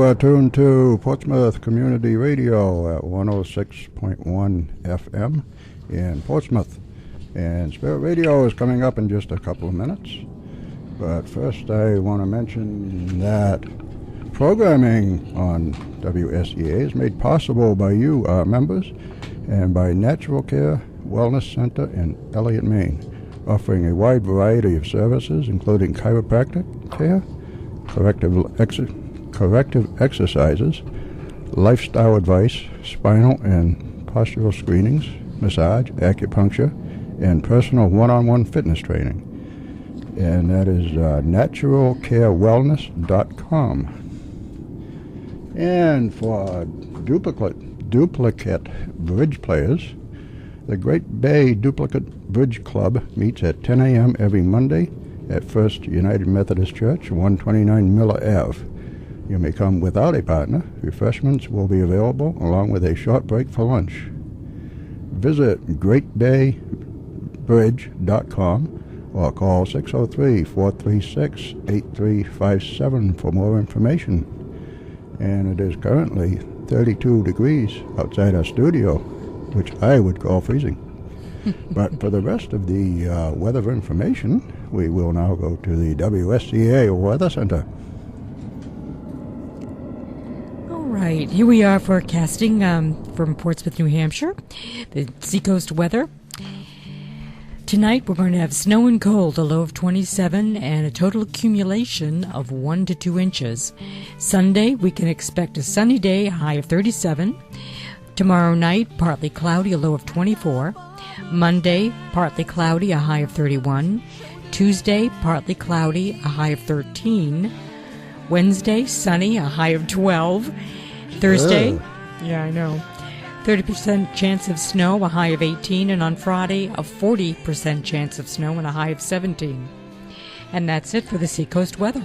You're tuned to Portsmouth Community Radio at 106.1 FM in Portsmouth. And Spirit Radio is coming up in just a couple of minutes. But first I want to mention that programming on WSEA is made possible by you, our members, and by Natural Care Wellness Center in Elliott, Maine, offering a wide variety of services including chiropractic care, corrective exercises, lifestyle advice, spinal and postural screenings, massage, acupuncture, and personal one-on-one fitness training. And that is naturalcarewellness.com. And for duplicate bridge players, the Great Bay Duplicate Bridge Club meets at 10 a.m. every Monday at First United Methodist Church, 129 Miller Ave. You may come without a partner. Refreshments will be available along with a short break for lunch. Visit greatbaybridge.com or call 603-436-8357 for more information. And it is currently 32 degrees outside our studio, which I would call freezing. But for the rest of the weather information, we will now go to the WSCA Weather Center. All right, here we are forecasting from Portsmouth, New Hampshire, the Seacoast weather. Tonight we're going to have snow and cold, a low of 27, and a total accumulation of 1 to 2 inches. Sunday we can expect a sunny day, a high of 37. Tomorrow night, partly cloudy, a low of 24. Monday, partly cloudy, a high of 31. Tuesday, partly cloudy, a high of 13. Wednesday, sunny, a high of 12. Thursday, yeah, I know, 30% chance of snow, a high of 18. And on Friday, a 40% chance of snow and a high of 17. And that's it for the Seacoast weather.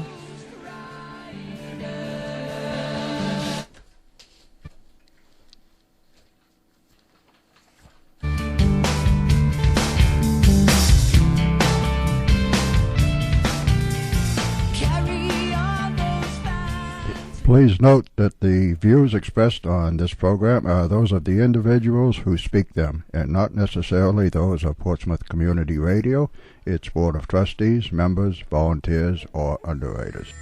Please note that the views expressed on this program are those of the individuals who speak them, and not necessarily those of Portsmouth Community Radio, its Board of Trustees, members, volunteers, or underwriters.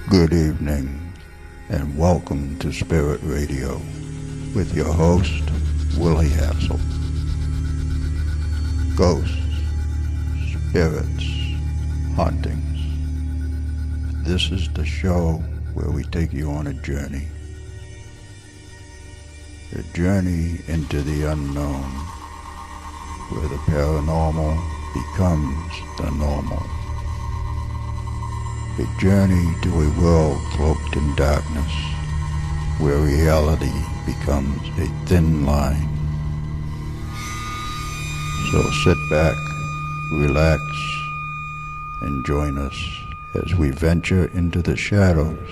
Good evening, and welcome to Spirit Radio with your host, Willie Hassel. Ghosts, spirits, hauntings. This is the show where we take you on a journey. A journey into the unknown, where the paranormal becomes the normal. A journey to a world cloaked in darkness, where reality becomes a thin line. So sit back, relax, and join us as we venture into the shadows,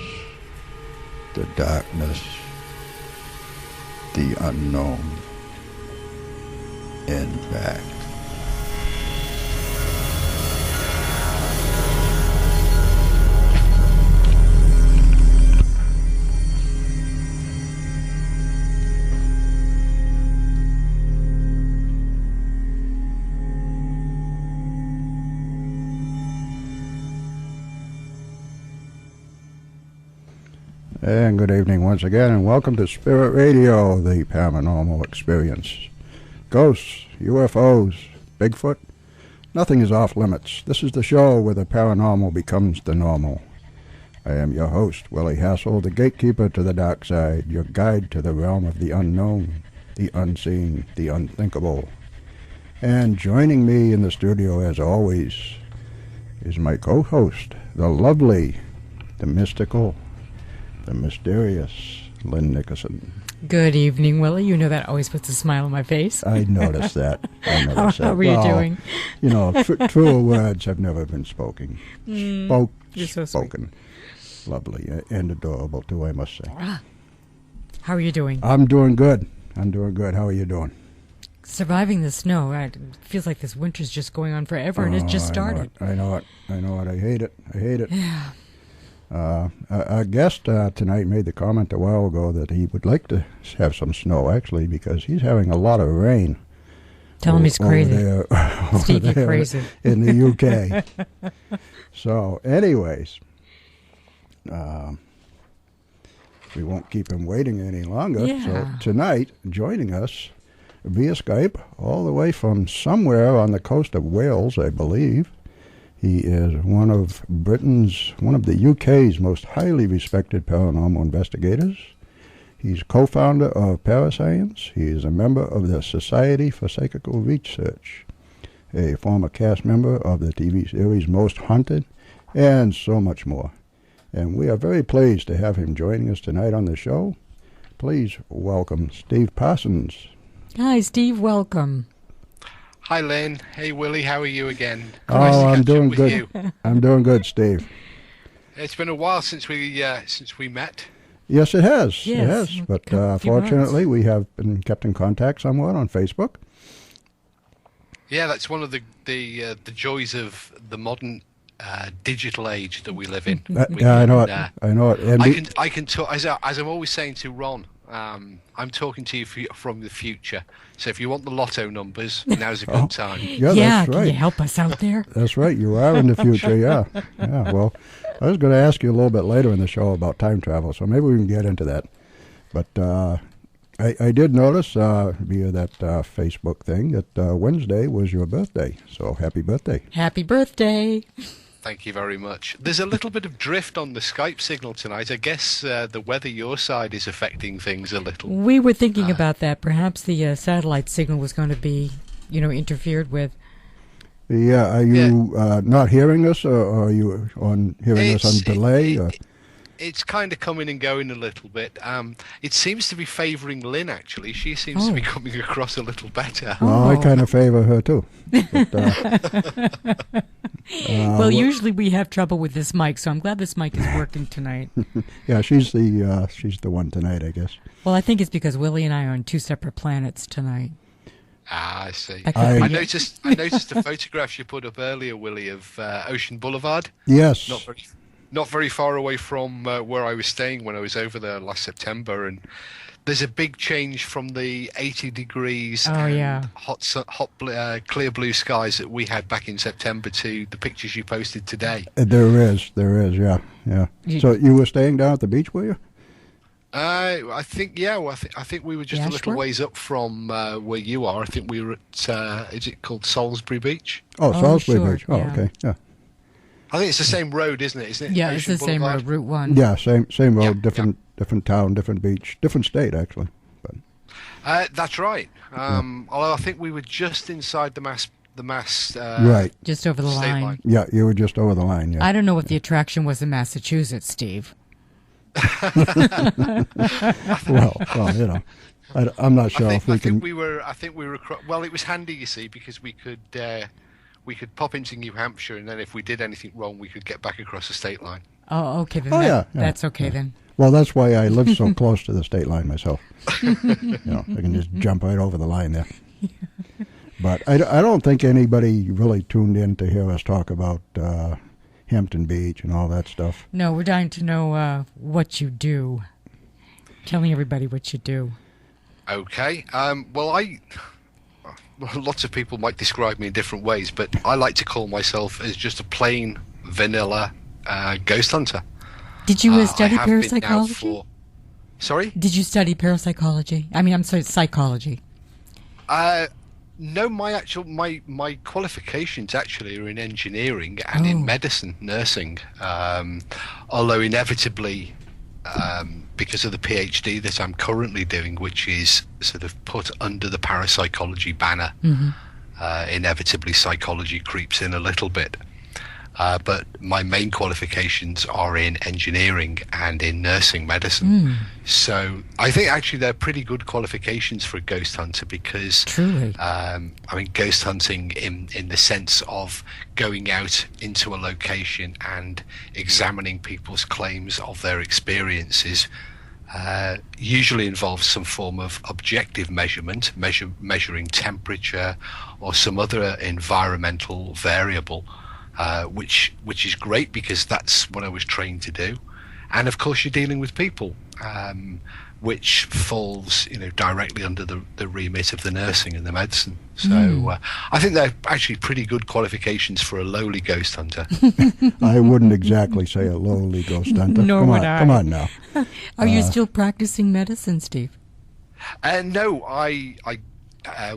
the darkness, the unknown, and back. And good evening once again, and welcome to Spirit Radio, the paranormal experience. Ghosts, UFOs, Bigfoot, nothing is off limits. This is the show where the paranormal becomes the normal. I am your host, Willie Hassel, the gatekeeper to the dark side, your guide to the realm of the unknown, the unseen, the unthinkable. And joining me in the studio, as always, is my co-host, the lovely, the mystical, the mysterious Lynn Nickerson. Good evening, Willie. You know that always puts a smile on my face. I noticed that. How are you doing? You know, truer words have never been spoken. You're so Spoken. Lovely and adorable, too, I must say. How are you doing? I'm doing good. How are you doing? Surviving the snow. It feels like this winter's just going on forever, and it just started. I know it. I hate it. Yeah. Our guest tonight made the comment a while ago that he would like to have some snow, actually, because he's having a lot of rain. Tell him he's crazy. Steve, you're crazy. In the UK. So, anyways, we won't keep him waiting any longer. Yeah. So tonight, joining us via Skype, all the way from somewhere on the coast of Wales, I believe. He is one of the UK's most highly respected paranormal investigators. He's co-founder of Parascience. He is a member of the Society for Psychical Research, a former cast member of the TV series Most Haunted, and so much more. And we are very pleased to have him joining us tonight on the show. Please welcome Steve Parsons. Hi, Steve. Welcome. Hi, Lynn. Hey, Willie. How are you again? I'm doing good. I'm doing good, Steve. It's been a while since we met. Yes, it has. Yes, it has. But fortunately, we have been kept in contact somewhat on Facebook. Yeah, that's one of the joys of the modern digital age that we live in. I know it. I know it. And I can talk, as I'm always saying to Ron. I'm talking to you from the future. So if you want the lotto numbers, now's a good time. Yeah, that's right. Can you help us out there? That's right. You are in the future, yeah. Yeah, well, I was going to ask you a little bit later in the show about time travel, so maybe we can get into that. But I did notice via that Facebook thing that Wednesday was your birthday. So happy birthday. Happy birthday. Thank you very much. There's a little bit of drift on the Skype signal tonight. I guess the weather your side is affecting things a little. We were thinking about that. Perhaps the satellite signal was going to be, interfered with. Yeah, are you not hearing us, or are you hearing us on delay? It's kind of coming and going a little bit. It seems to be favouring Lynn, actually. She seems to be coming across a little better. Well, I kind of favour her, too. But, well, usually we have trouble with this mic, so I'm glad this mic is working tonight. Yeah, she's the one tonight, I guess. Well, I think it's because Willie and I are on two separate planets tonight. I see. I noticed the photographs you put up earlier, Willie, of Ocean Boulevard. Yes. Not very far away from where I was staying when I was over there last September, and there's a big change from the 80 degrees hot clear blue skies that we had back in September to the pictures you posted today. There is, yeah. So you were staying down at the beach, were you? I think I think we were just a little ways up from where you are. I think we were at is it called Salisbury Beach? Oh, Salisbury sure, Beach. Oh, yeah. Okay, yeah. I think it's the same road, isn't it? Yeah, Ocean it's the same Boulevard? road, Route 1. Yeah, same road, different town, different beach, different state, actually. But that's right. Although I think we were just inside the mass. Right. Just over the line. Yeah, you were just over the line, yeah. I don't know what the attraction was in Massachusetts, Steve. well, I'm not sure if we can... I think we were. Well, it was handy, you see, because we could pop into New Hampshire, and then if we did anything wrong, we could get back across the state line. Oh, okay. Then that's okay then. Well, that's why I live so close to the state line myself. I can just jump right over the line there. But I don't think anybody really tuned in to hear us talk about Hampton Beach and all that stuff. No, we're dying to know what you do. Telling everybody what you do. Okay. Lots of people might describe me in different ways, but I like to call myself as just a plain vanilla ghost hunter. Did you study parapsychology? Sorry? Did you study parapsychology? I'm sorry, psychology. No, my qualifications actually are in engineering and in medicine, nursing. Although inevitably, because of the PhD that I'm currently doing, which is sort of put under the parapsychology banner, inevitably psychology creeps in a little bit. But my main qualifications are in engineering and in nursing medicine. So I think actually they're pretty good qualifications for a ghost hunter because, truly, ghost hunting in the sense of going out into a location and examining people's claims of their experiences usually involves some form of objective measurement, measuring temperature or some other environmental variable. Which is great because that's what I was trained to do, and of course you're dealing with people, which falls directly under the remit of the nursing and the medicine. So I think they're actually pretty good qualifications for a lowly ghost hunter. I wouldn't exactly say a lowly ghost hunter. Nor would I. Come on now. Are you still practicing medicine, Steve? No, I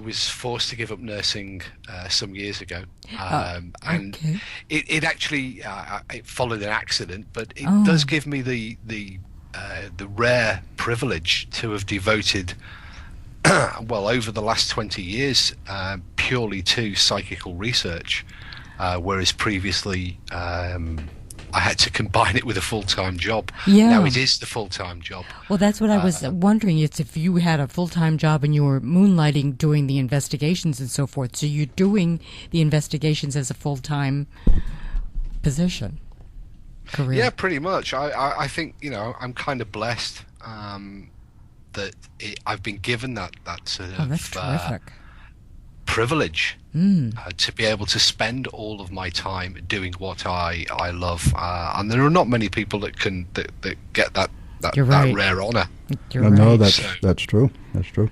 was forced to give up nursing some years ago, and it actually it followed an accident, but it does give me the rare privilege to have devoted over the last 20 years purely to psychical research, whereas previously I had to combine it with a full-time job. Yeah. Now it is the full-time job. Well, that's what I was wondering. It's if you had a full-time job and you were moonlighting doing the investigations and so forth. So you're doing the investigations as a full-time position, career. Yeah, pretty much. I think, I'm kind of blessed that I've been given that sort of that's terrific. Privilege to be able to spend all of my time doing what I love, and there are not many people that can that get that rare honor. No, that's true. That's true.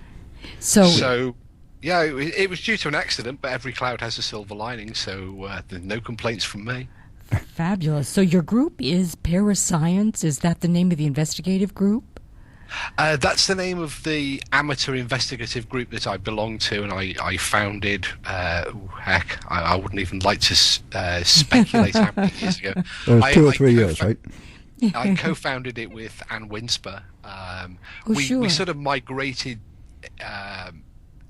So yeah, it was due to an accident, but every cloud has a silver lining. So there's no complaints from me. Fabulous. So your group is Parascience. Is that the name of the investigative group? That's the name of the amateur investigative group that I belong to, and I founded. I wouldn't even like to speculate how many years ago. It was 2 or 3 years, right? I co-founded it with Anne Winsper. We sort of migrated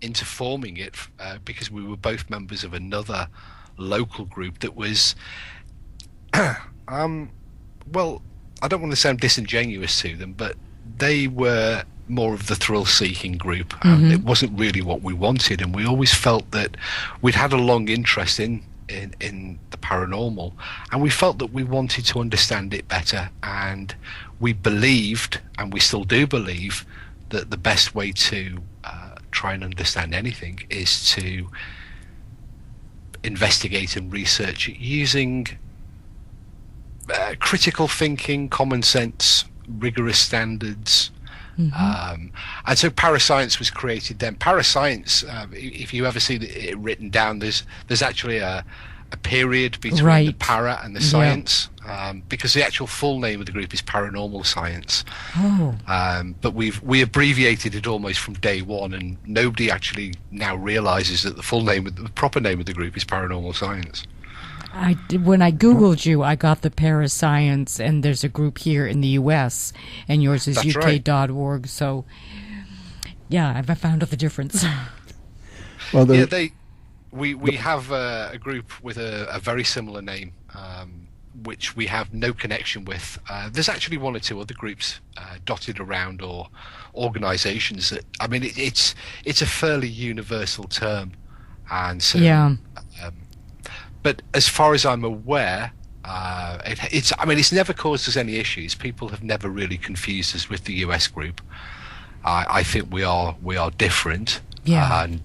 into forming it because we were both members of another local group that was, I don't want to sound disingenuous to them, but they were more of the thrill-seeking group. It wasn't really what we wanted, and we always felt that we'd had a long interest in the paranormal, and we felt that we wanted to understand it better, and we believed, and we still do believe, that the best way to try and understand anything is to investigate and research it using critical thinking, common sense, rigorous standards. And so Parascience was created then. Parascience, if you ever see it written down, there's actually a period between the para and the science, because the actual full name of the group is Paranormal Science. But we abbreviated it almost from day one, and nobody actually now realizes that the proper name of the group is Paranormal Science. When I Googled you, I got the Parascience, and there's a group here in the U.S., and yours is UK.org. So, yeah, I found out the difference. Well, we have a group with a very similar name, which we have no connection with. There's actually 1 or 2 other groups dotted around, or organisations that. I mean, it's a fairly universal term, and so. Yeah. But as far as I'm aware, it's never caused us any issues. People have never really confused us with the US group. I think we are different. Yeah. And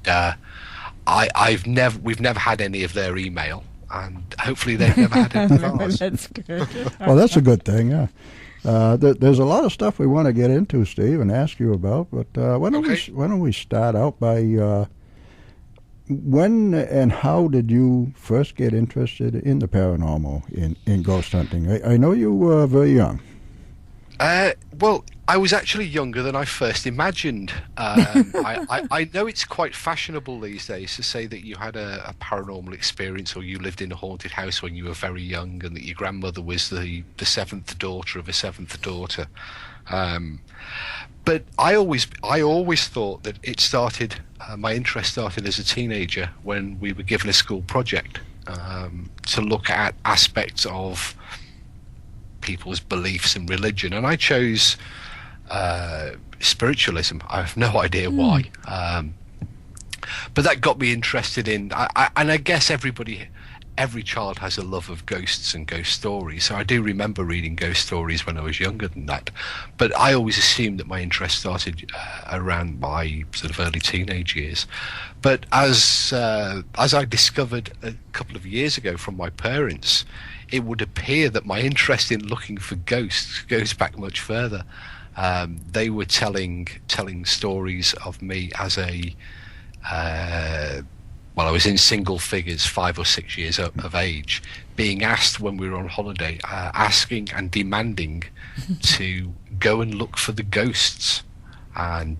we've never had any of their email, and hopefully they've never had any of ours. That's good. Well, that's a good thing. Yeah. There's a lot of stuff we want to get into, Steve, and ask you about. But why don't we start out by when and how did you first get interested in the paranormal, in ghost hunting? I know you were very young. Well, I was actually younger than I first imagined. I know it's quite fashionable these days to say that you had a paranormal experience or you lived in a haunted house when you were very young and that your grandmother was the seventh daughter of a seventh daughter. But I always thought that it started, my interest started as a teenager when we were given a school project to look at aspects of people's beliefs and religion, and I chose spiritualism. I have no idea why, but that got me interested in. And I guess every child has a love of ghosts and ghost stories. So I do remember reading ghost stories when I was younger than that. But I always assumed that my interest started around my sort of early teenage years. But as I discovered a couple of years ago from my parents, it would appear that my interest in looking for ghosts goes back much further. They were telling stories of me as I was in single figures, 5 or 6 years of age, being asked when we were on holiday, asking and demanding to go and look for the ghosts. And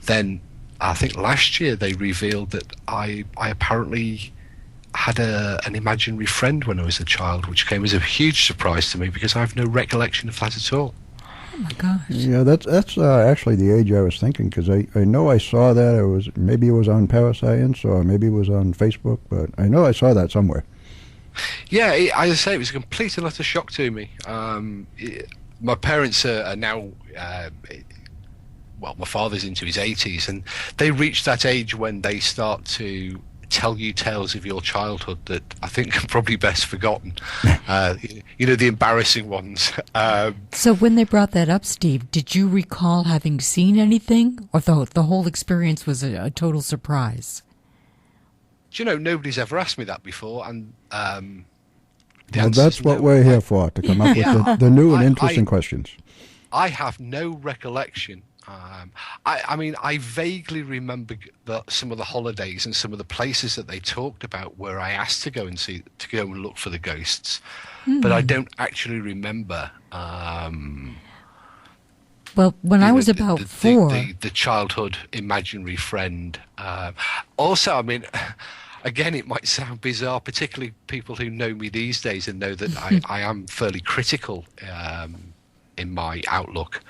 then I think last year they revealed that I apparently had an imaginary friend when I was a child, which came as a huge surprise to me because I have no recollection of that at all. Oh my gosh! Yeah, that's actually the age I was thinking, because I know I saw that. Maybe it was on Parascience or maybe it was on Facebook, but I know I saw that somewhere. Yeah, as I say, it was a complete and utter shock to me. My parents are now, my father's into his 80s, and they reach that age when they start to tell you tales of your childhood that I think are probably best forgotten. The embarrassing ones. So when they brought that up, Steve, did you recall having seen anything, or the whole experience was a total surprise? Do you know, nobody's ever asked me that before, and well, that's what we're here for, to come up with the new and interesting questions. I have no recollection. I vaguely remember some of the holidays and some of the places that they talked about where I asked to go and look for the ghosts, but I don't actually remember. Well, when I was about 4, the childhood imaginary friend. Also, I mean, again, it might sound bizarre, particularly people who know me these days and know that I am fairly critical in my outlook.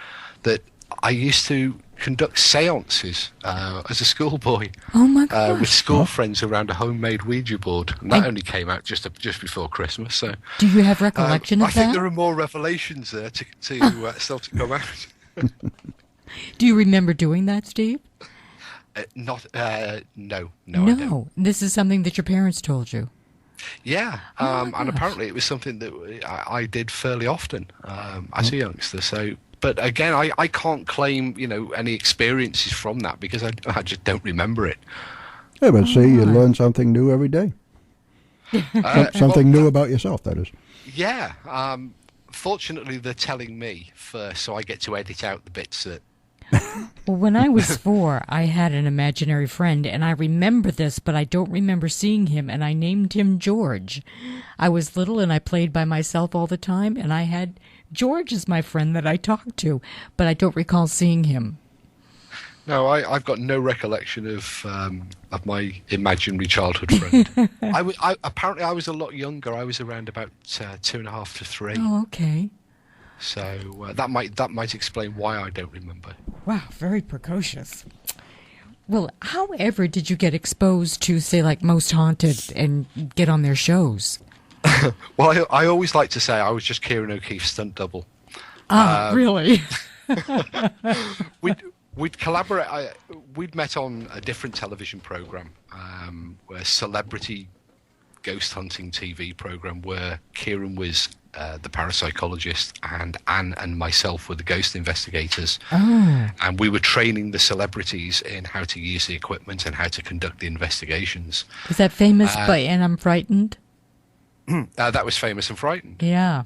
That I used to conduct seances as a schoolboy. Oh my gosh. With school friends around a homemade Ouija board, and that only came out just before Christmas. So, do you have recollection of that? I think there are more revelations there to still to come out. Do you remember doing that, Steve? No, I don't. This is something that your parents told you. Yeah, and apparently it was something that I did fairly often as a youngster. So. But again, I can't claim, any experiences from that because I just don't remember it. Yeah, but see, you learn something new every day. Something new about yourself, that is. Yeah. Fortunately, they're telling me first, so I get to edit out the bits that... Well, when I was 4, I had an imaginary friend, and I remember this, but I don't remember seeing him, and I named him George. I was little, and I played by myself all the time, and I had George as my friend that I talked to, but I don't recall seeing him. No, I've got no recollection of my imaginary childhood friend. Apparently I was a lot younger. I was around about 2.5 to 3. Oh, okay. So that might explain why I don't remember. Wow, very precocious. Well, however did you get exposed to, say, like Most Haunted and get on their shows? Well, I always like to say I was just Kieran O'Keefe's stunt double. Really? We'd collaborate. We'd met on a different television program, where celebrity ghost hunting TV program, where Kieran was the parapsychologist and Anne and myself were the ghost investigators. Oh. And we were training the celebrities in how to use the equipment and how to conduct the investigations. Is that famous by And I'm Frightened? That was Famous and Frightened. Yeah.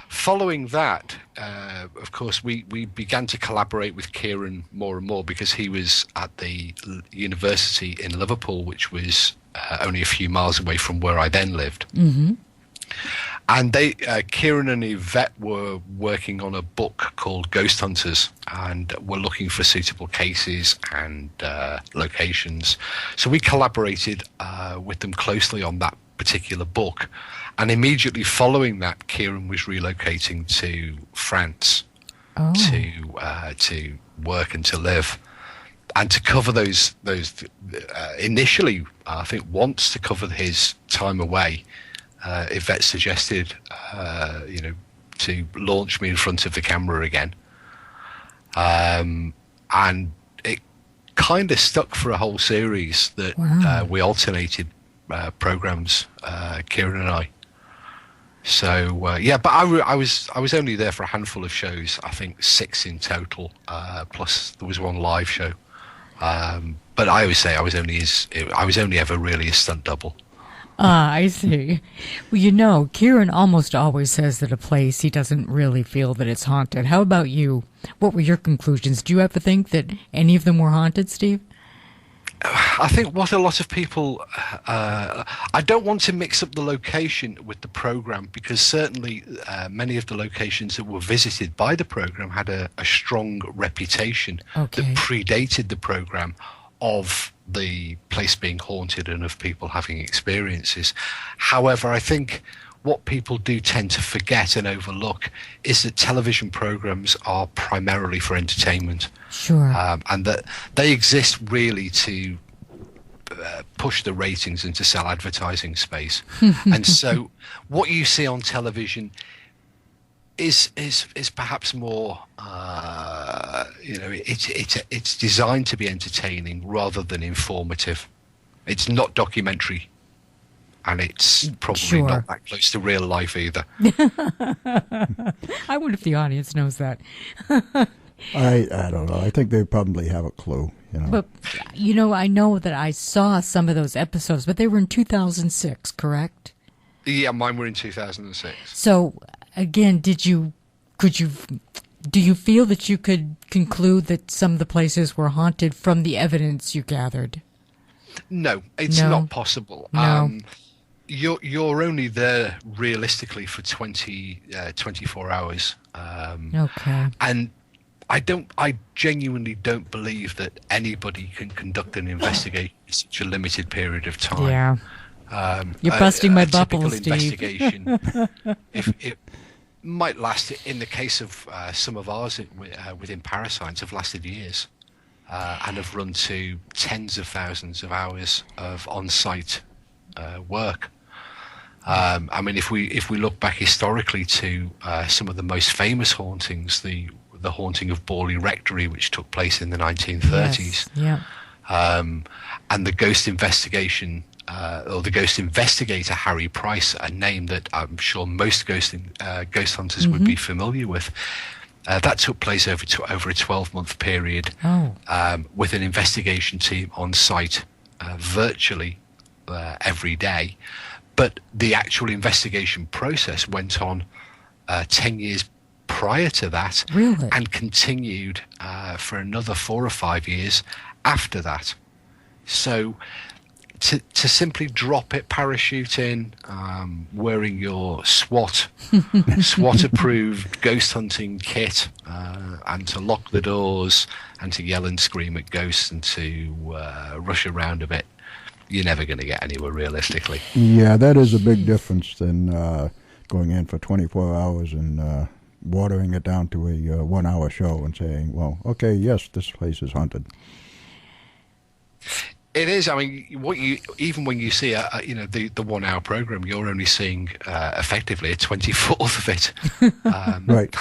Following that, of course, we began to collaborate with Kieran more and more because he was at the university in Liverpool, which was only a few miles away from where I then lived. Mm-hmm. And Kieran and Yvette were working on a book called Ghost Hunters, and were looking for suitable cases and locations. So we collaborated with them closely on that particular book. And immediately following that, Kieran was relocating to France to work and to live. And to cover those initially, I think once to cover his time away, Yvette suggested, to launch me in front of the camera again. And it kind of stuck for a whole series that we alternated programs, Kieran and I. So but I was only there for a handful of shows. I think 6 in total, plus there was one live show. But I always say I was only ever really a stunt double. Ah, I see. Well, Kieran almost always says that a place he doesn't really feel that it's haunted. How about you? What were your conclusions? Do you ever think that any of them were haunted, Steve? I think what a lot of people... I don't want to mix up the location with the program, because certainly many of the locations that were visited by the program had a strong reputation that predated the program of the place being haunted and of people having experiences. However, I think what people do tend to forget and overlook is that television programs are primarily for entertainment. Sure. And that they exist really to push the ratings and to sell advertising space. And so what you see on television is perhaps more it's designed to be entertaining rather than informative. It's not documentary, and it's probably not that close to real life either. I wonder if the audience knows that. I don't know. I think they probably have a clue. But I know that I saw some of those episodes, but they were in 2006, correct? Yeah, mine were in 2006. So again, do you feel that you could conclude that some of the places were haunted from the evidence you gathered? No, it's not possible. No. You're only there realistically for 24 hours. Okay. And I genuinely don't believe that anybody can conduct an investigation in such a limited period of time. Yeah. You're busting my bubble, Steve. Investigation, if it might last, in the case of some of ours within Parascience, have lasted years and have run to tens of thousands of hours of on-site work. I mean, if we look back historically to some of the most famous hauntings, the haunting of Borley Rectory, which took place in the 1930s, and the ghost investigation, or the ghost investigator Harry Price, a name that I'm sure most ghost hunters would be familiar with. That took place over a 12-month period, with an investigation team on site virtually every day. But the actual investigation process went on 10 years prior to that, really? And continued for another 4 or 5 years after that. So to simply drop it, parachute in, wearing your SWAT approved ghost hunting kit, and to lock the doors and to yell and scream at ghosts and to rush around a bit, you're never going to get anywhere realistically. Yeah, that is a big difference than going in for 24 hours and watering it down to a 1-hour show and saying, well, okay, yes, this place is haunted. It is. I mean, even when you see the 1-hour program, you're only seeing effectively a 24th of it. Right.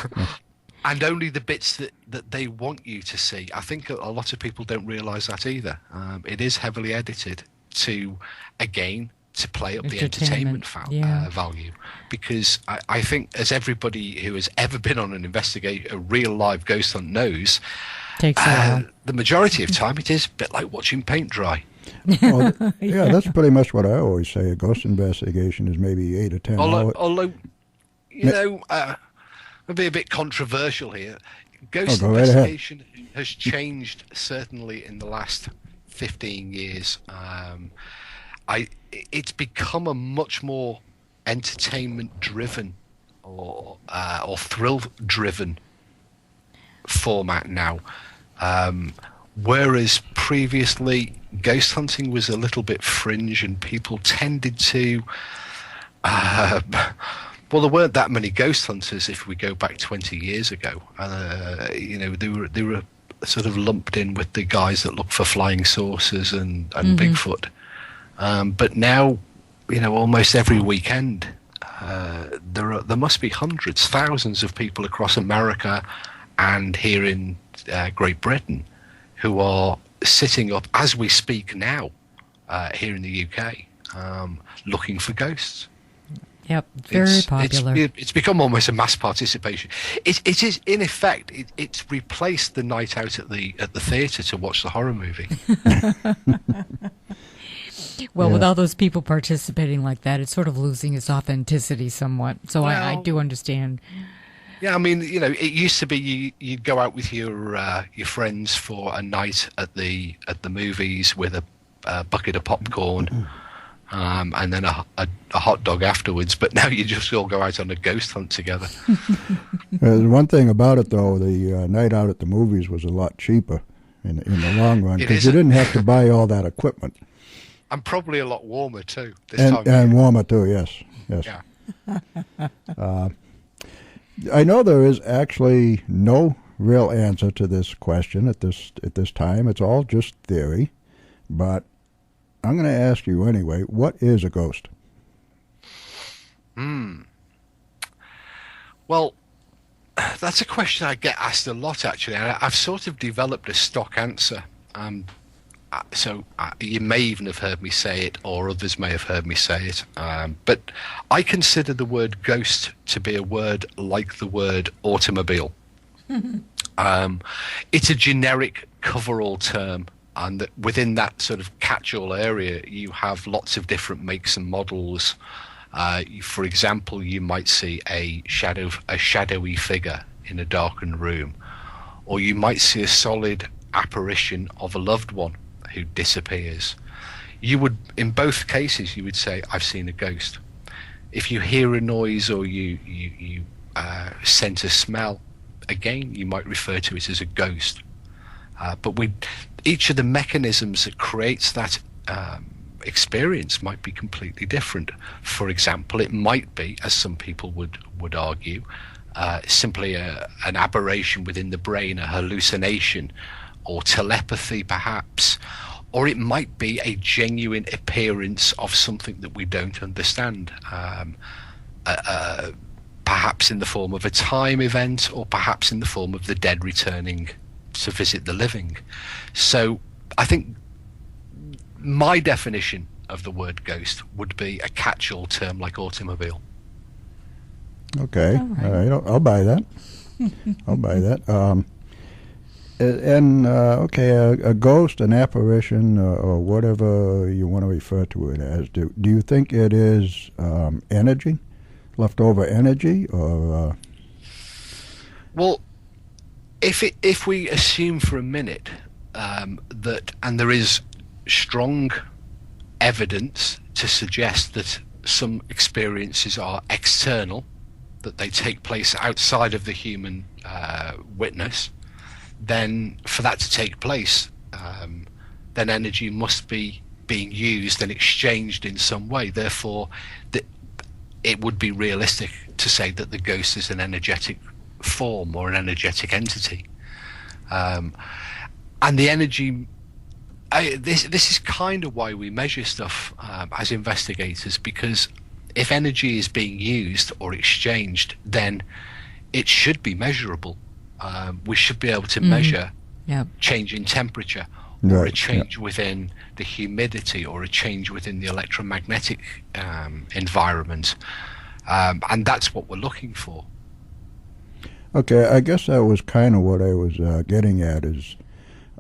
And only the bits that they want you to see. I think a lot of people don't realise that either. It is heavily edited to play up the entertainment value. Because I think, as everybody who has ever been on a real live ghost hunt knows, takes a while. The majority of time it is a bit like watching paint dry. Well, yeah, that's pretty much what I always say. A ghost investigation is maybe 8 or 10 hours. Although, I'll be a bit controversial here. Ghost investigation has changed, certainly in the last 15 years. It's become a much more entertainment-driven or thrill-driven format now. Whereas previously, ghost hunting was a little bit fringe, and people tended to. Well, there weren't that many ghost hunters if we go back 20 years ago. They were sort of lumped in with the guys that look for flying saucers and Bigfoot. But now, almost every weekend, there must be hundreds, thousands of people across America and here in Great Britain who are sitting up as we speak now here in the UK looking for ghosts. Yep, very popular. It's become almost a mass participation. It is, in effect, it's replaced the night out at the theatre to watch the horror movie. Well, with all those people participating like that, it's sort of losing its authenticity somewhat. So I do understand. Yeah, I mean, it used to be you'd go out with your friends for a night at the movies with a bucket of popcorn. And then a hot dog afterwards, but now you just all go out on a ghost hunt together. One thing about it, though, the night out at the movies was a lot cheaper in the long run, because you didn't have to buy all that equipment. And probably a lot warmer, too. And warmer, too, yes. Yeah. I know there is actually no real answer to this question at this time. It's all just theory, but I'm going to ask you anyway, what is a ghost? Well, that's a question I get asked a lot, actually. I've sort of developed a stock answer. So you may even have heard me say it, or others may have heard me say it. But I consider the word ghost to be a word like the word automobile. It's a generic coverall term. And within that sort of catch-all area, you have lots of different makes and models. For example, you might see a shadowy figure in a darkened room, or you might see a solid apparition of a loved one who disappears. In both cases, you would say, "I've seen a ghost." If you hear a noise or you scent a smell, again, you might refer to it as a ghost. But each of the mechanisms that creates that experience might be completely different. For example, it might be, as some people would argue, simply an aberration within the brain, a hallucination, or telepathy perhaps, or it might be a genuine appearance of something that we don't understand, perhaps in the form of a time event, or perhaps in the form of the dead returning to visit the living. So I think my definition of the word ghost would be a catch-all term like automobile. Okay, all right. I'll buy that. I'll buy that. A ghost, an apparition, or whatever you want to refer to it as, do you think it is energy, leftover energy, or? Well, if we assume for a minute that, and there is strong evidence to suggest that some experiences are external, that they take place outside of the human witness, then for that to take place, then energy must be being used and exchanged in some way. Therefore, it would be realistic to say that the ghost is an energetic form or an energetic entity. And the energy, this is kind of why we measure stuff as investigators, because if energy is being used or exchanged, then it should be measurable. We should be able to measure change in temperature, or a change within the humidity, or a change within the electromagnetic environment. And that's what we're looking for. Okay, I guess that was kind of what I was getting at, is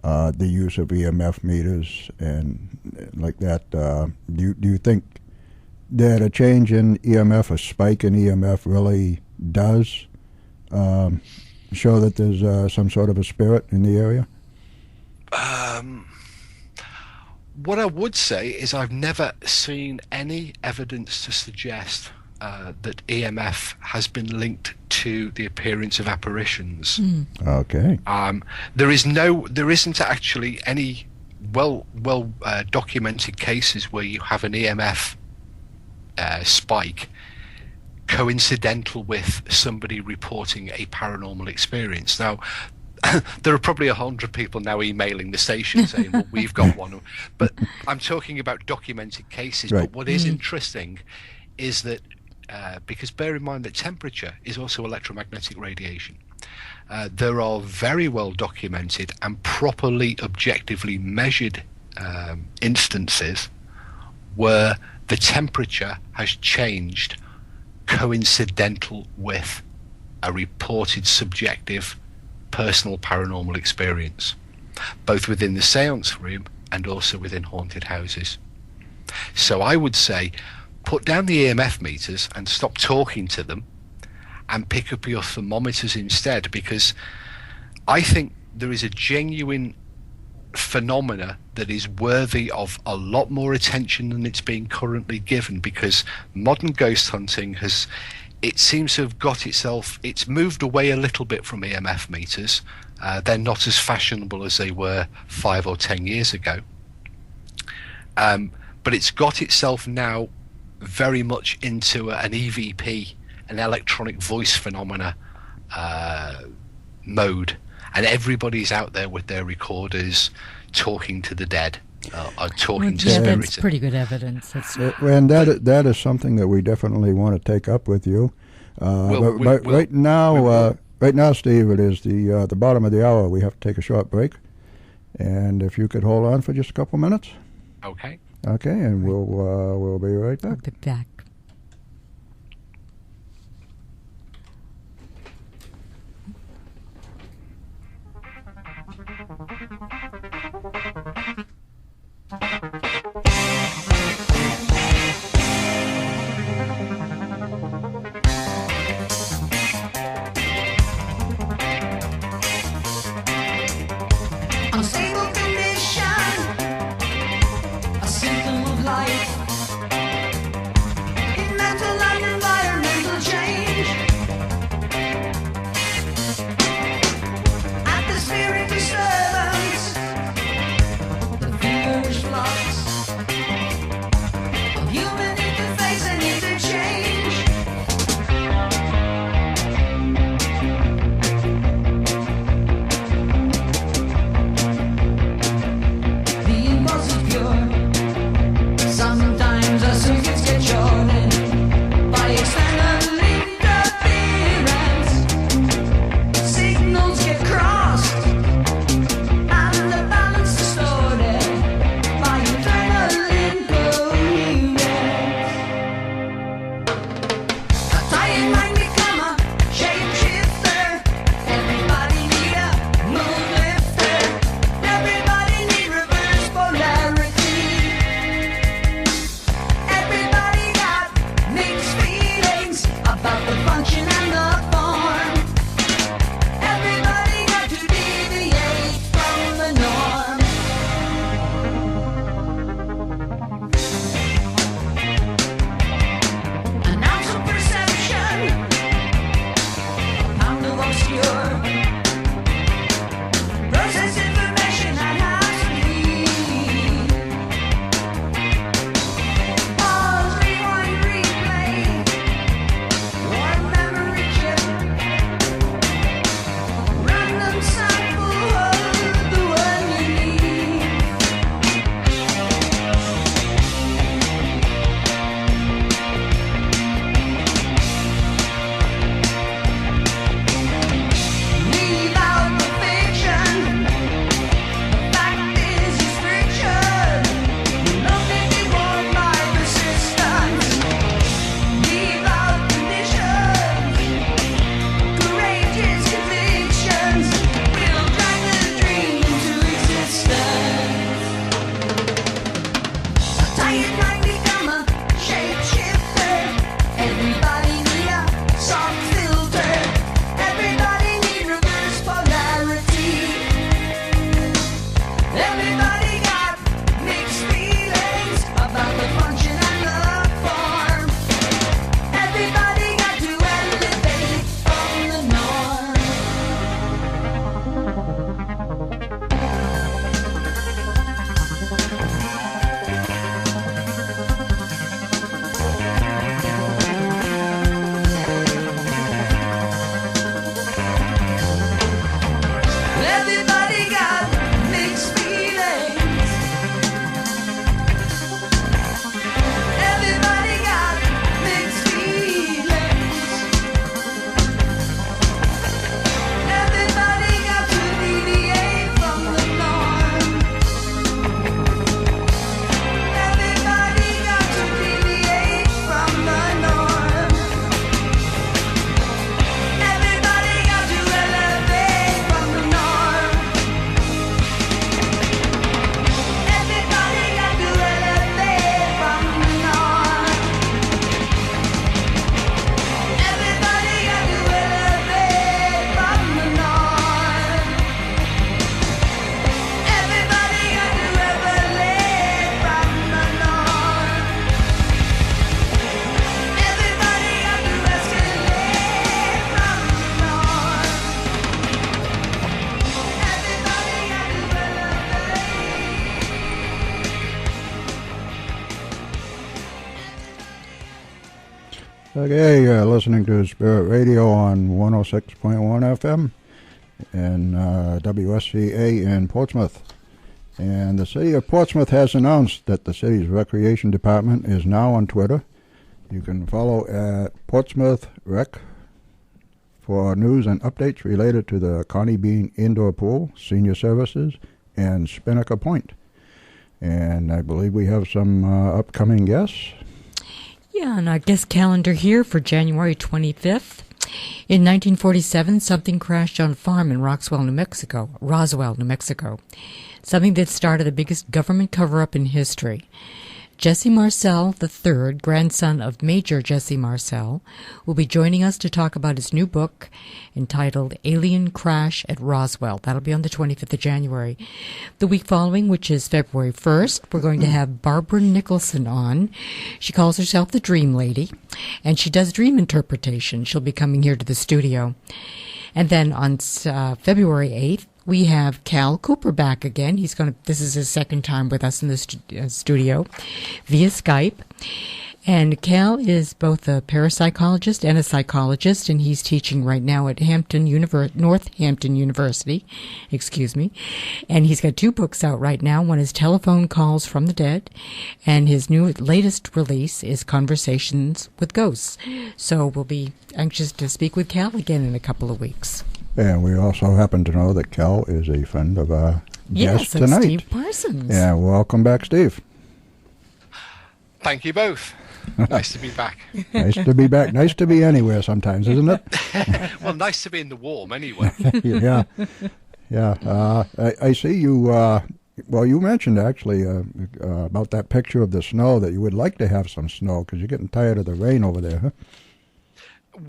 the use of EMF meters and like that. Do you think that a change in EMF, a spike in EMF, really does show that there's some sort of a spirit in the area? What I would say is I've never seen any evidence to suggest that EMF has been linked to the appearance of apparitions. Okay. There isn't actually any well documented cases where you have an EMF spike coincidental with somebody reporting a paranormal experience. Now, there are probably 100 people now emailing the station saying, well, we've got one. But I'm talking about documented cases. Right. But what is interesting is that, because bear in mind that temperature is also electromagnetic radiation, there are very well documented and properly objectively measured instances where the temperature has changed coincidental with a reported subjective personal paranormal experience, both within the seance room and also within haunted houses. So I would say put down the EMF meters and stop talking to them and pick up your thermometers instead, because I think there is a genuine phenomena that is worthy of a lot more attention than it's being currently given, because modern ghost hunting it seems to have it's moved away a little bit from EMF meters. They're not as fashionable as they were 5 or 10 years ago, but it's got itself now very much into an EVP, an electronic voice phenomena mode, and everybody's out there with their recorders talking to the dead, or talking to spirits. That's pretty good evidence. And that is something that we definitely want to take up with you. Right now, Steve, it is the bottom of the hour. We have to take a short break, and if you could hold on for just a couple minutes. Okay. Okay, and we'll be right back. We'll be back. Unstable condition, a symptom of life. Okay, you're listening to Spirit Radio on 106.1 FM and WSCA in Portsmouth. And the city of Portsmouth has announced that the city's recreation department is now on Twitter. You can follow at Portsmouth Rec for news and updates related to the Connie Bean Indoor Pool, Senior Services, and Spinnaker Point. And I believe we have some upcoming guests. Yeah, and our guest calendar here for January 25th. In 1947, something crashed on a farm in Roswell, New Mexico. Something that started the biggest government cover-up in history. Jesse Marcel III, grandson of Major Jesse Marcel, will be joining us to talk about his new book entitled Alien Crash at Roswell. That'll be on the 25th of January. The week following, which is February 1st, we're going to have Barbara Nicholson on. She calls herself the Dream Lady, and she does dream interpretation. She'll be coming here to the studio. And then on February 8th, we have Cal Cooper back again. This is his second time with us in the studio via Skype. And Cal is both a parapsychologist and a psychologist, and he's teaching right now at Northampton University, And he's got 2 books out right now. One is Telephone Calls from the Dead, and his latest release is Conversations with Ghosts. So we'll be anxious to speak with Cal again in a couple of weeks. And we also happen to know that Cal is a friend of our guest tonight. Steve Parsons. Yeah, welcome back, Steve. Thank you both. Nice to be back. Nice to be back. Nice to be anywhere sometimes, isn't it? Well, nice to be in the warm anyway. Yeah. I see you, well, you mentioned actually about that picture of the snow, that you would like to have some snow because you're getting tired of the rain over there, huh?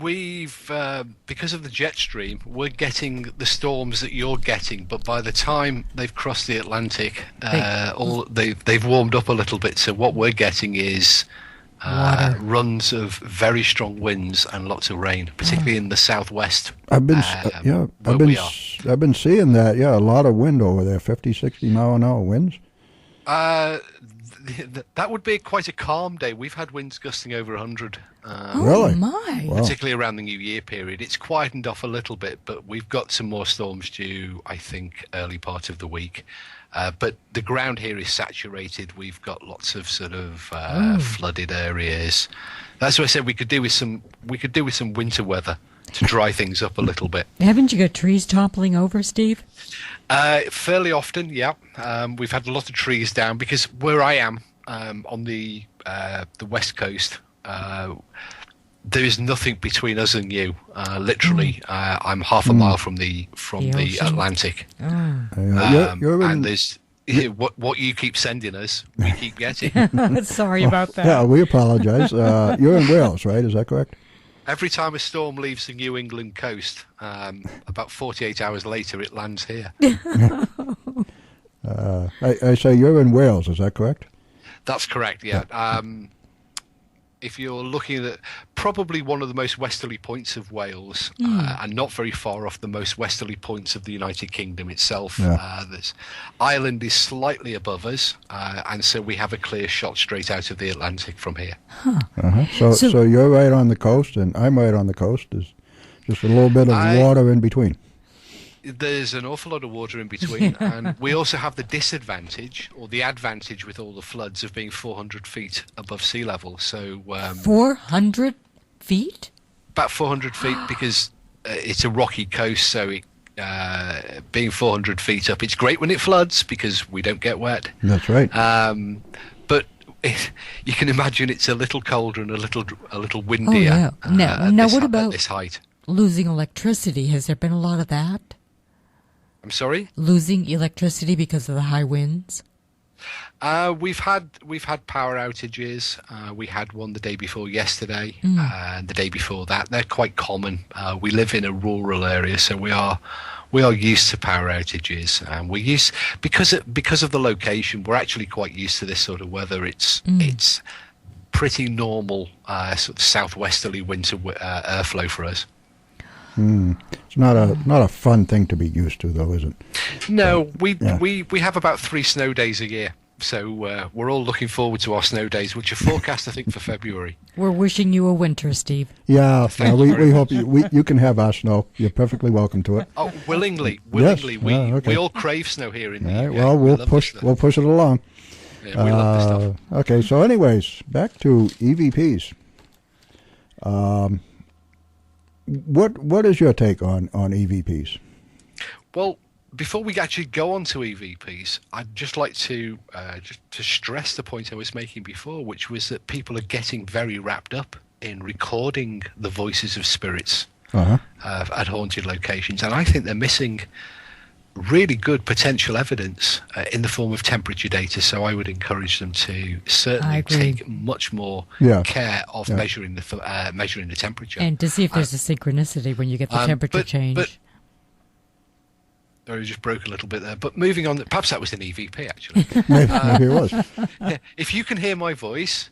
We've, because of the jet stream, we're getting the storms that you're getting, but by the time they've crossed the Atlantic, they've warmed up a little bit. So what we're getting is runs of very strong winds and lots of rain, particularly in the southwest. I've been seeing that. Yeah, a lot of wind over there, 50, 60 mile an hour winds. That would be quite a calm day. We've had winds gusting over 100. Really? My. Wow. Particularly around the New Year period. It's quietened off a little bit, but we've got some more storms due, I think, early part of the week. But the ground here is saturated. We've got lots of sort of flooded areas. That's why I said we could do with some winter weather to dry things up a little bit. Haven't you got trees toppling over, Steve? Fairly often, yeah. We've had a lot of trees down because where I am on the west coast, there is nothing between us and you. Literally, I'm half a mile from the Atlantic, and there's what you keep sending us, we keep getting. Sorry about that. Yeah, we apologize. You're in Wales, right? Is that correct? Every time a storm leaves the New England coast, about 48 hours later, it lands here. I say you're in Wales, is that correct? That's correct, yeah. If you're looking at probably one of the most westerly points of Wales, and not very far off the most westerly points of the United Kingdom itself, Ireland is slightly above us, and so we have a clear shot straight out of the Atlantic from here. So you're right on the coast, and I'm right on the coast. There's just a little bit of water in between. There's an awful lot of water in between, and we also have the disadvantage, or the advantage with all the floods, of being 400 feet above sea level. So 400 feet? About 400 feet, because it's a rocky coast, so being 400 feet up, it's great when it floods because we don't get wet. That's right. But you can imagine it's a little colder and a little windier. Oh, yeah. Now what about at this height? Losing electricity? Has there been a lot of that? I'm sorry? Losing electricity because of the high winds? We've had power outages. We had one the day before yesterday, and the day before that. They're quite common. We live in a rural area, so we are used to power outages, and we're used because of the location. We're actually quite used to this sort of weather. It's pretty normal sort of southwesterly winter airflow for us. It's not a fun thing to be used to, though, is it? No, we have about 3 snow days a year. So we're all looking forward to our snow days, which are forecast, I think, for February. We're wishing you a winter, Steve. Yeah, we hope you can have our snow. You're perfectly welcome to it. Oh, willingly. Yes. We all crave snow here in the UK. Well, we'll push it along. Yeah, we love this stuff. Okay, so anyways, back to EVPs. What is your take on EVPs? Well, before we actually go on to EVPs, I'd just like to stress the point I was making before, which was that people are getting very wrapped up in recording the voices of spirits at haunted locations, and I think they're missing really good potential evidence in the form of temperature data. So I would encourage them to certainly take much more care of measuring the temperature, and to see if there's a synchronicity when you get the temperature change. Sorry, just broke a little bit there. But moving on, perhaps that was an EVP, actually. Maybe it was. If you can hear my voice...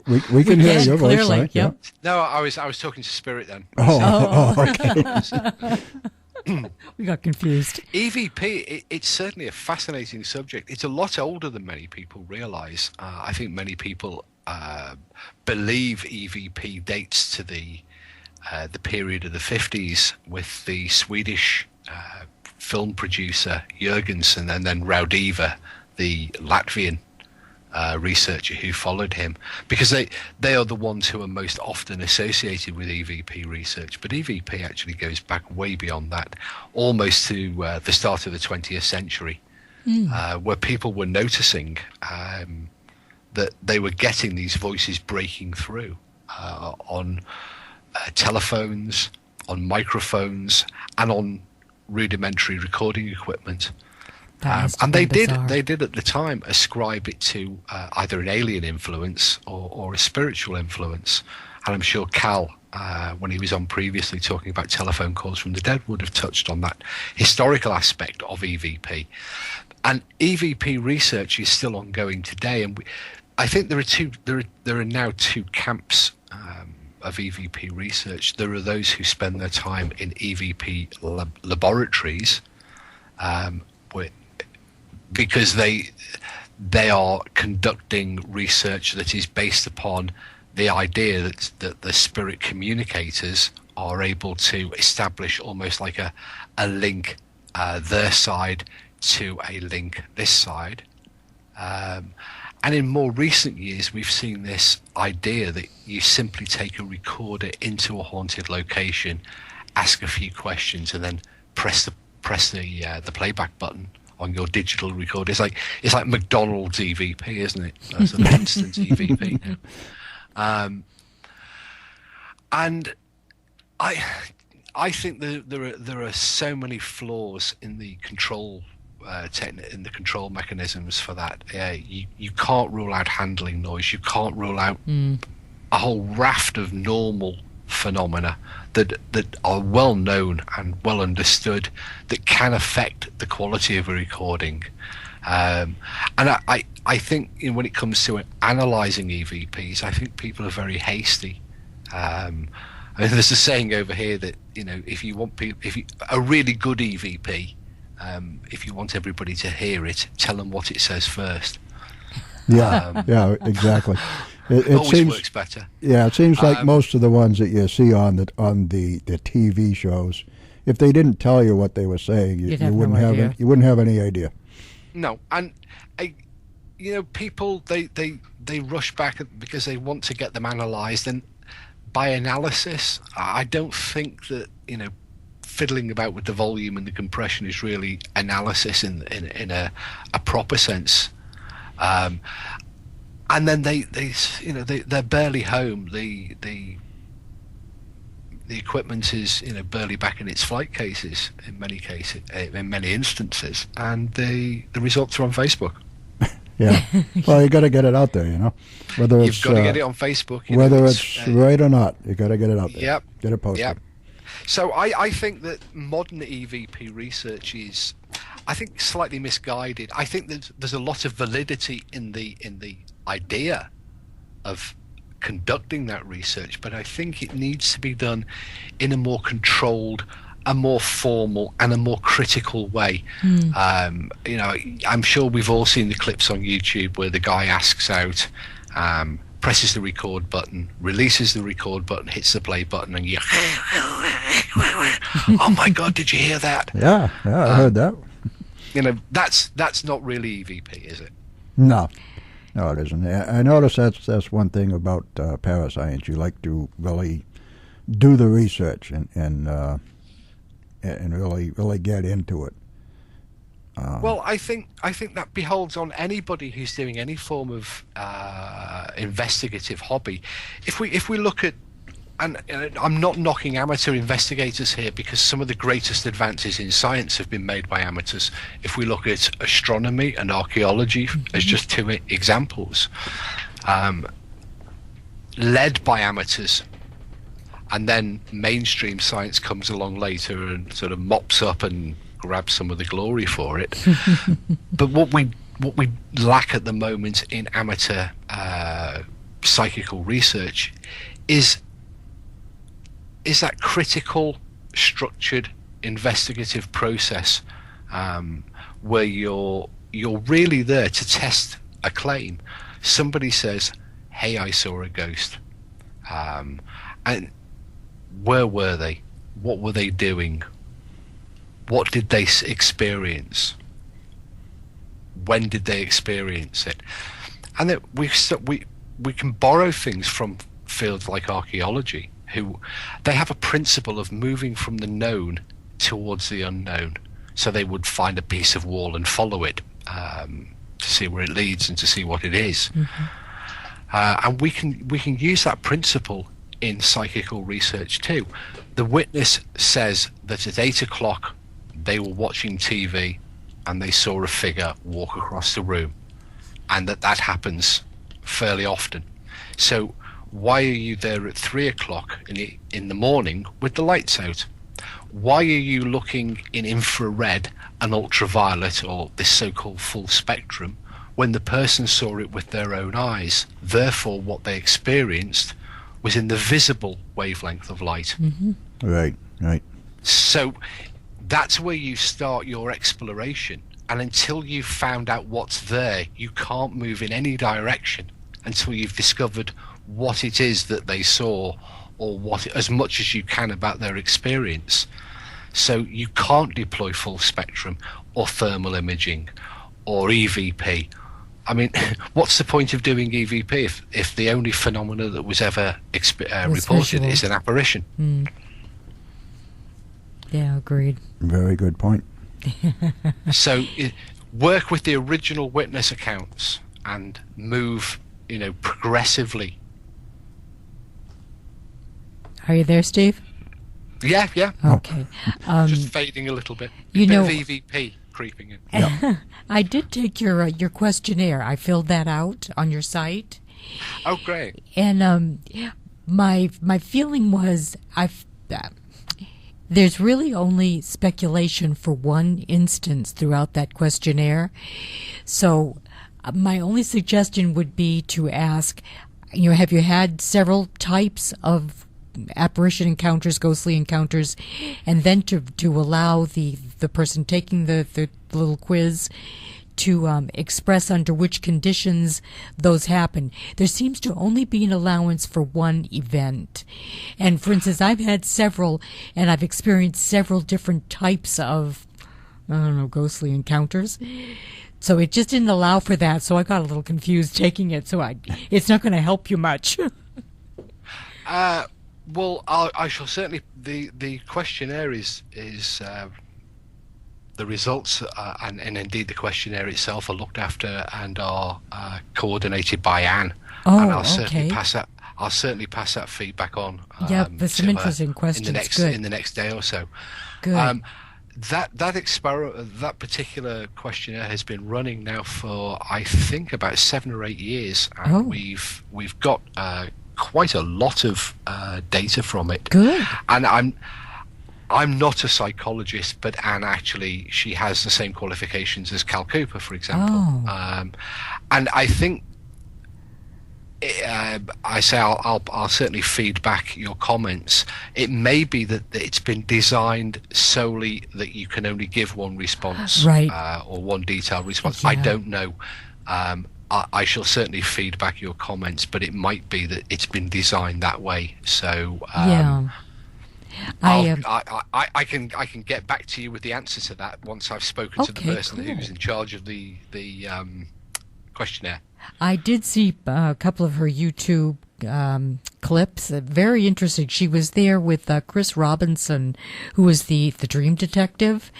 we can hear your voice, clearly, right? yep. No, I was talking to Spirit then. Okay. We got confused. EVP, it's certainly a fascinating subject. It's a lot older than many people realise. I think many people believe EVP dates to the period of the 50s with the Swedish film producer Jurgensen, and then Raudiva, the Latvian researcher who followed him, because they are the ones who are most often associated with EVP research. But EVP actually goes back way beyond that, almost to the start of the 20th century, where people were noticing that they were getting these voices breaking through on telephones, on microphones, and on rudimentary recording equipment. And they did at the time ascribe it to either an alien influence or a spiritual influence. And I'm sure Cal, when he was on previously talking about telephone calls from the dead, would have touched on that historical aspect of EVP. And EVP research is still ongoing today, and I think there are now two camps of EVP research. There are those who spend their time in EVP laboratories, because they are conducting research that is based upon the idea that the spirit communicators are able to establish almost like a link their side to a link this side. And in more recent years, we've seen this idea that you simply take a recorder into a haunted location, ask a few questions, and then press the playback button on your digital recorder. It's like McDonald's EVP, isn't it? That's an instant EVP now. And I think there are so many flaws in the control in the control mechanisms for that. You can't rule out handling noise. You can't rule out a whole raft of normal phenomena that are well known and well understood that can affect the quality of a recording. And I think when it comes to analysing EVPs, I think people are very hasty. I mean, there's a saying over here that if you want a really good EVP, if you want everybody to hear it, tell them what it says first. Yeah, exactly. It always seems, works better. Yeah, it seems like most of the ones that you see on the TV shows, if they didn't tell you what they were saying, you wouldn't have any idea. No, and people they rush back because they want to get them analysed, and by analysis, I don't think that fiddling about with the volume and the compression is really analysis in a proper sense. And then they're barely home. The equipment is barely back in its flight cases in many instances, and the results are on Facebook. Yeah, well, you got to get it out there, Whether you've got to get it on Facebook, whether it's right or not. You got to get it out there. Yep. Get it posted. Yep. So I think that modern EVP research is, I think, slightly misguided. I think there's a lot of validity in the idea of conducting that research, but I think it needs to be done in a more controlled a more formal and a more critical way. I'm sure we've all seen the clips on YouTube where the guy asks out, presses the record button, releases the record button, hits the play button, and you oh my god, did you hear that? Yeah, I heard that. That's not really EVP, is it? No, it isn't. I notice that's one thing about parascience. You like to really do the research and really get into it. Well, I think that beholds on anybody who's doing any form of investigative hobby. If we look at, and I'm not knocking amateur investigators here, because some of the greatest advances in science have been made by amateurs. If we look at astronomy and archaeology as just two examples, led by amateurs, and then mainstream science comes along later and sort of mops up and grabs some of the glory for it. But what we lack at the moment in amateur psychical research is that critical, structured, investigative process, where you're really there to test a claim. Somebody says, "Hey, I saw a ghost," and where were they? What were they doing? What did they experience? When did they experience it? And that we can borrow things from fields like archaeology, who they have a principle of moving from the known towards the unknown. So they would find a piece of wall and follow it to see where it leads and to see what it is. And we can use that principle in psychical research too. The witness says that at 8 o'clock they were watching TV and they saw a figure walk across the room, and that happens fairly often. So why are you there at 3 o'clock in the morning with the lights out? Why are you looking in infrared and ultraviolet, or this so-called full spectrum, when the person saw it with their own eyes? Therefore what they experienced was in the visible wavelength of light. Right. So that's where you start your exploration, and until you've found out what's there, you can't move in any direction until you've discovered what it is that they saw, or as much as you can about their experience. So you can't deploy full spectrum or thermal imaging or EVP. I mean, what's the point of doing EVP if the only phenomena that was ever reported is an apparition? Yeah, agreed. Very good point. So work with the original witness accounts and move, progressively. Are you there, Steve? Yeah. Okay. Just fading a little bit. Of EVP creeping in. Yeah. I did take your questionnaire. I filled that out on your site. Oh, great. And my feeling was there's really only speculation for one instance throughout that questionnaire. So my only suggestion would be to ask, have you had several types of apparition encounters, ghostly encounters, and then to allow the person taking the little quiz to express under which conditions those happen. There seems to only be an allowance for one event. And for instance, I've had several, and I've experienced several different types of, ghostly encounters. So it just didn't allow for that, so I got a little confused taking it, so it's not going to help you much. Well, I shall certainly. The questionnaire is the results, and indeed the questionnaire itself, are looked after and are coordinated by Anne. Oh, and I'll certainly pass that feedback on. Yeah, there's some interesting questions. In the next day or so. Good. That particular questionnaire has been running now for, I think, about 7 or 8 years, and we've got quite a lot of data from it. Good. And I'm not a psychologist, but Anne actually, she has the same qualifications as Cal Cooper, for example. And I think I say I'll certainly feed back your comments. It may be that it's been designed solely that you can only give one response, right, or one detailed response. Yeah. I don't know. I shall certainly feed back your comments, but it might be that it's been designed that way. So yeah. I can get back to you with the answer to that once I've spoken to the person who's in charge of the questionnaire. I did see a couple of her YouTube clips. Very interesting. She was there with Chris Robinson, who was the dream detective,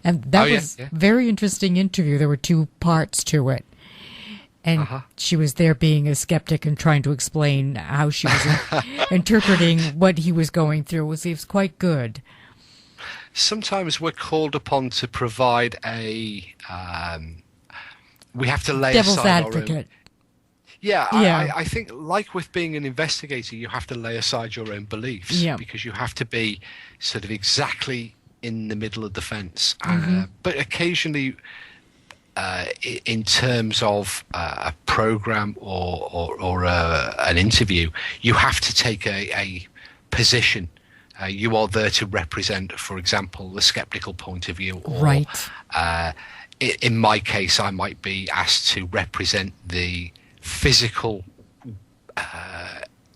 and that was very interesting interview. There were 2 parts to it. And she was there being a skeptic and trying to explain how she was interpreting what he was going through. It was quite good. Sometimes we're called upon to provide we have to lay devil's aside advocate. Our own. Yeah, Yeah. I think, like with being an investigator, you have to lay aside your own beliefs because you have to be sort of exactly in the middle of the fence. But occasionally, in terms of a program or an interview, you have to take a position. You are there to represent, for example, the skeptical point of view. Or, right. In my case, I might be asked to represent the physical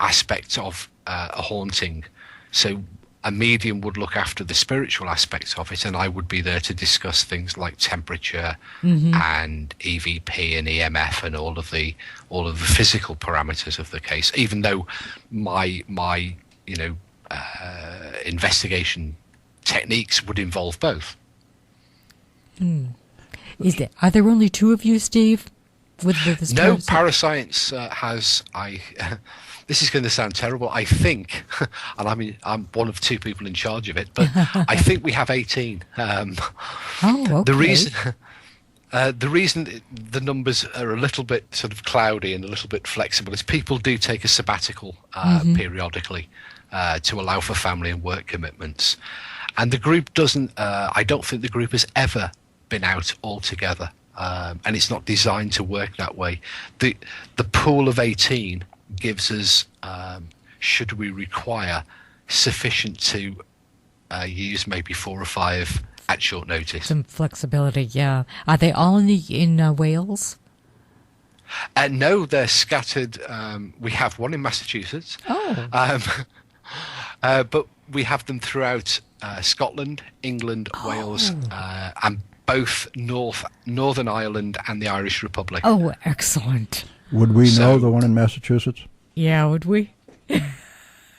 aspect of a haunting. So a medium would look after the spiritual aspects of it, and I would be there to discuss things like temperature and EVP and EMF and all of the physical parameters of the case. Even though my investigation techniques would involve both. Are there only 2 of you, Steve? With this no, Parascience has. This is going to sound terrible. I think, and I'm one of 2 people in charge of it, but I think we have 18. Okay. The reason the numbers are a little bit sort of cloudy and a little bit flexible is people do take a sabbatical periodically to allow for family and work commitments, and the group doesn't. I don't think the group has ever been out altogether. And it's not designed to work that way. The pool of 18 gives us, should we require, sufficient to use maybe 4 or 5 at short notice. Some flexibility, yeah. Are they all in Wales? No, they're scattered. We have one in Massachusetts. Oh. But we have them throughout Scotland, England, Wales, and both Northern Ireland and the Irish Republic. Oh, excellent. Would we know the one in Massachusetts? Yeah, would we?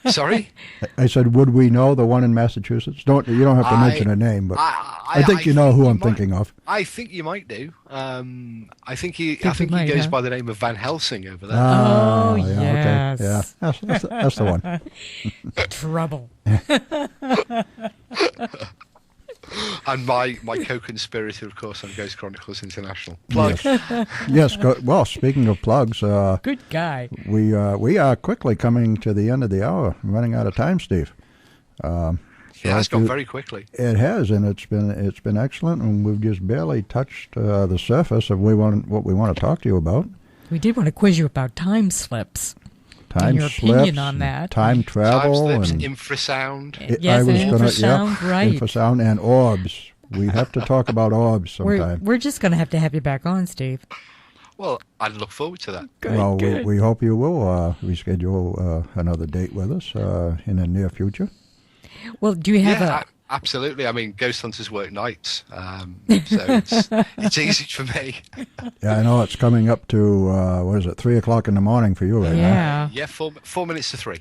Sorry? I said, would we know the one in Massachusetts? You don't have to mention a name, but I think you know who I'm thinking of. I think you might do. I think he goes by the name of Van Helsing over there. Oh, yeah, yes. Okay. Yeah, that's the one. Trouble. And my co-conspirator, of course, on Ghost Chronicles International. Plug. Yes. Well, speaking of plugs, good guy. We are quickly coming to the end of the hour, running out of time, Steve. It has gone very quickly. It has, and it's been excellent, and we've just barely touched the surface of what we want to talk to you about. We did want to quiz you about time slips. Time your slips, opinion on that. Time travel, time slips, and infrasound. Yes, infrasound, right? Infrasound and orbs. We have to talk about orbs sometime. We're just going to have you back on, Steve. Well, I look forward to that. Good. We hope you will reschedule another date with us in the near future. Well, do you have absolutely. I mean, ghost hunters work nights, so it's easy for me. Yeah, I know it's coming up to 3 o'clock in the morning for you right now. Yeah, 4 minutes to 3.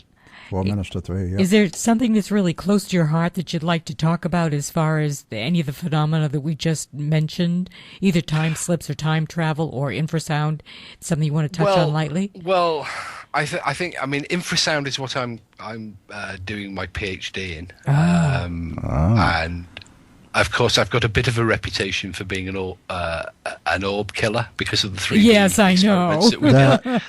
4 minutes to 3. Yeah. Is there something that's really close to your heart that you'd like to talk about as far as any of the phenomena that we just mentioned, either time slips or time travel or infrasound? Something you want to touch on lightly? Well, I think infrasound is what I'm doing my PhD in, and of course I've got a bit of a reputation for being an orb killer because of the 3D. Yes, I know.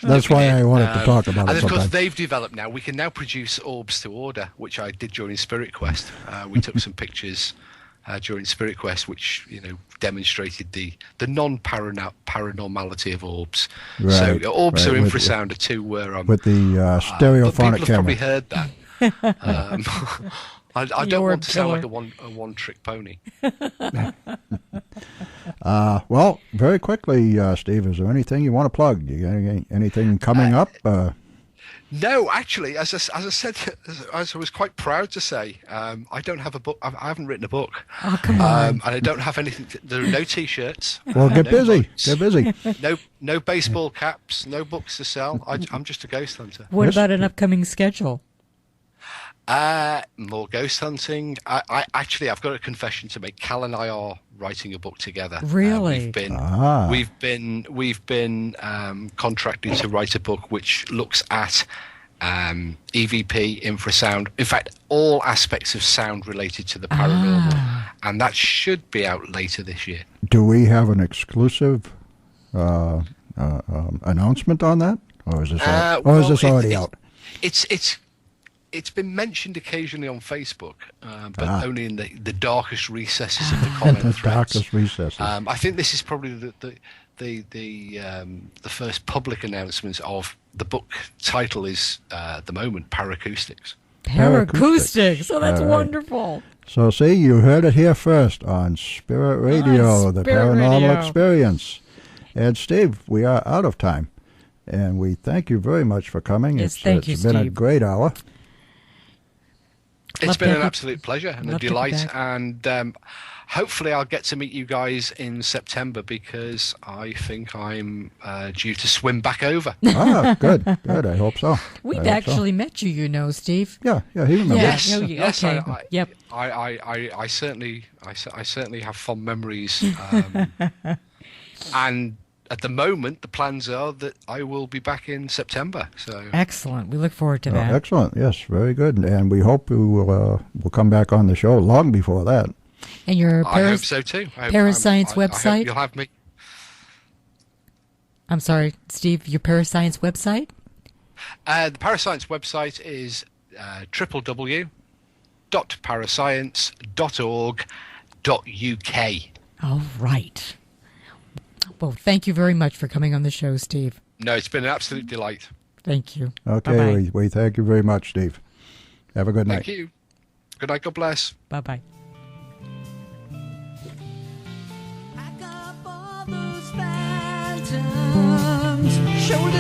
That's why I wanted to talk about it. And of course they've developed now. We can now produce orbs to order, which I did during Spirit Quest. We took some pictures during Spirit Quest, which demonstrated the non-paranormality of orbs. Right, so orbs right, or infrasound are two where with the stereophonic people have camera. probably heard that. I don't want to sound like a one-trick pony. Well, very quickly, Steve, is there anything you want to plug? You got anything coming up? No, actually, as I said, as I was quite proud to say, I don't have a book. I haven't written a book. Oh, come on. And I don't have anything. There are no T-shirts. Well, get no busy. books, Get busy. No baseball caps. No books to sell. I'm just a ghost hunter. What about an upcoming schedule? More ghost hunting. I've got a confession to make. Cal and I are writing a book together. Really? We've been contracted to write a book which looks at EVP, infrasound. In fact, all aspects of sound related to the paranormal, and that should be out later this year. Do we have an exclusive announcement on that, or is this already out? It's been mentioned occasionally on Facebook, but only in the darkest recesses of the comment threads. Darkest recesses. I think this is probably the first public announcement of the book. Title is at the moment Paracoustics. Paracoustics. Oh, that's wonderful. So see, you heard it here first on Spirit Radio, the Paranormal Experience. And Steve, we are out of time, and we thank you very much for coming. Yes, thank you, It's been a great hour. It's been an absolute pleasure and a delight, and hopefully I'll get to meet you guys in September, because I think I'm due to swim back over. Good. I hope so. We've actually met you, Steve. Yeah, he remembers. Yes. Okay. Yep. I certainly have fond memories, and at the moment, the plans are that I will be back in September. So excellent. We look forward to that. Excellent. Yes, very good. And we hope you will come back on the show long before that. And your I hope so too. Parascience website. I hope you'll have me. I'm sorry, Steve. Your Parascience website. The Parascience website is www.parascience.org.uk. All right. Well, thank you very much for coming on the show, Steve. No, it's been an absolute delight. Thank you. Okay, we thank you very much, Steve. Have a good night. Thank you. Good night. God bless. Bye-bye. Pack up all those phantoms, shoulder